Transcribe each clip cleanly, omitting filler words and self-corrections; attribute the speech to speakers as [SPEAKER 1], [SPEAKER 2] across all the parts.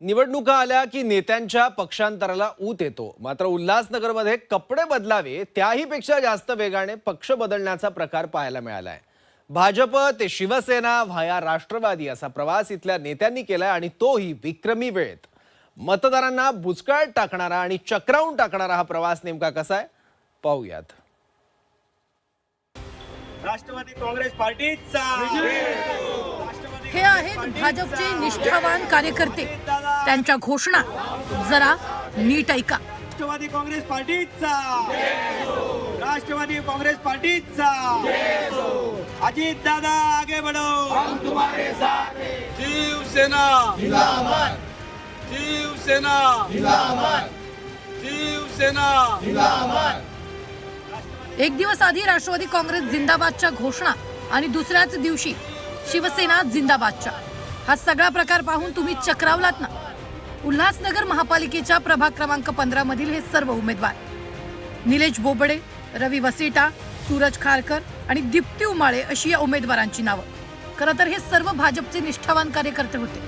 [SPEAKER 1] निवडणुका आल्या की नेत्यांच्या पक्षांतराला ऊत येतो. मात्र उल्हासनगरमध्ये कपडे बदलावे त्याही पेक्षा जास्त वेगाने पक्ष बदलण्याचा प्रकार पाहायला मिळालाय. भाजप ते शिवसेना व्हाया राष्ट्रवादी असा प्रवास इथल्या नेत्यांनी केलाय आणि तोही विक्रमी वेळेत. मतदारांना बुचकळ्यात टाकणारा आणि चक्रावून टाकणारा हा प्रवास नेमका कसा आहे पाहूयात.
[SPEAKER 2] राष्ट्रवादी काँग्रेस पार्टीचा
[SPEAKER 3] हे आहेत भाजपचे निष्ठावान कार्यकर्ते. त्यांच्या घोषणा जरा नीट ऐका.
[SPEAKER 2] राष्ट्रवादी काँग्रेस पार्टीचा राष्ट्रवादी काँग्रेस पार्टीचा अजित दादा आगे बढ़ो, हम तुम्हारे साथ हैं. शिवसेना जिंदाबाद, शिवसेना जिंदाबाद, शिवसेना जिंदाबाद.
[SPEAKER 3] एक दिवस आधी राष्ट्रवादी काँग्रेस जिंदाबादच्या घोषणा आणि दुसऱ्याच दिवशी शिवसेना जिंदाबादच्या. हा सगळा प्रकार पाहून तुम्ही चक्रावलात ना. उल्हासनगर महापालिकेच्या प्रभाग क्रमांक 15 मधील हे सर्व उमेदवार निलेश बोबडे, रवी वसेटा, सूरज खारकर आणि दीप्ती उमाळे अशी या उमेदवारांची नावं. खरं तर हे सर्व भाजपचे निष्ठावान कार्यकर्ते होते.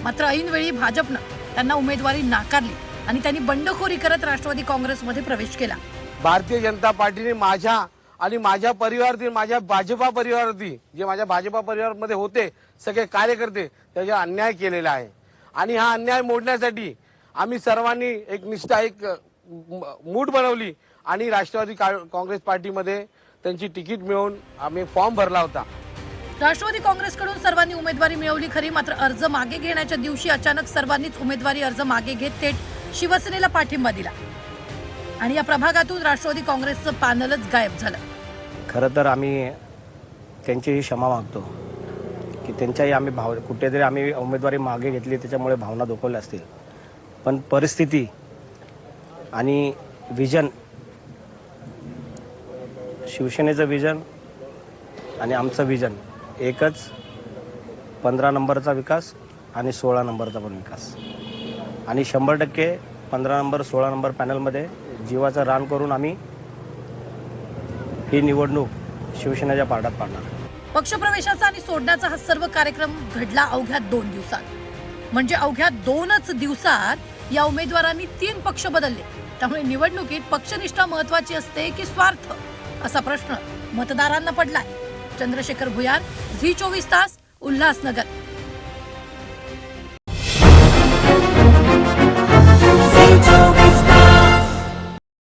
[SPEAKER 3] मात्र ऐनवेळी भाजपनं त्यांना उमेदवारी नाकारली आणि त्यांनी बंडखोरी करत राष्ट्रवादी काँग्रेसमध्ये प्रवेश केला.
[SPEAKER 4] भारतीय जनता पार्टीने माझ्या आणि माझ्या परिवारातील, माझ्या भाजपा परिवारातील, जे माझ्या भाजपा परिवारामध्ये होते सगळे कार्यकर्ते, त्याचा अन्याय केलेला आहे. आणि हा अन्याय मोडण्यासाठी आम्ही सर्वांनी एक निष्ठा, एक मूठ बनवली आणि राष्ट्रवादी काँग्रेस पार्टीमध्ये त्यांची तिकीट मिळवून आम्ही फॉर्म भरला होता.
[SPEAKER 3] राष्ट्रवादी काँग्रेसकडून सर्वांनी उमेदवारी मिळवली खरी, मात्र अर्ज मागे घेण्याच्या दिवशी अचानक सर्वांनीच उमेदवारी अर्ज मागे घेत थेट शिवसेनेला पाठिंबा दिला आणि या प्रभागातून राष्ट्रवादी काँग्रेसचं पॅनलच गायब झालं.
[SPEAKER 5] खरं तर आम्ही त्यांचीही क्षमा मागतो की त्यांच्याही आम्ही कुठेतरी आम्ही उमेदवारी मागे घेतली, त्याच्यामुळे भावना दुखावल्या असतील. पण परिस्थिती आणि विजन, शिवसेनेचं विजन आणि आमचं विजन एकच, 15 नंबरचा विकास आणि 16 नंबरचा पण विकास. आणि 100% 15 नंबर 16 नंबर पॅनलमध्ये जीवाचं रान करून आम्ही ही निवडणूक शिवसेनेच्या पारड्यात पाडणार.
[SPEAKER 3] पक्षप्रवेशाचा आणि सोडण्याचा हा सर्व कार्यक्रम घडला अवघ्या 2 दिवसात. म्हणजे अवघ्या 2च दिवसात या उमेदवारांनी 3 पक्ष बदलले. त्यामुळे निवडणुकीत पक्षनिष्ठा महत्वाची असते की स्वार्थ, असा प्रश्न मतदारांना पडलाय. चंद्रशेखर भुयार, झी 24 तास, उल्हासनगर.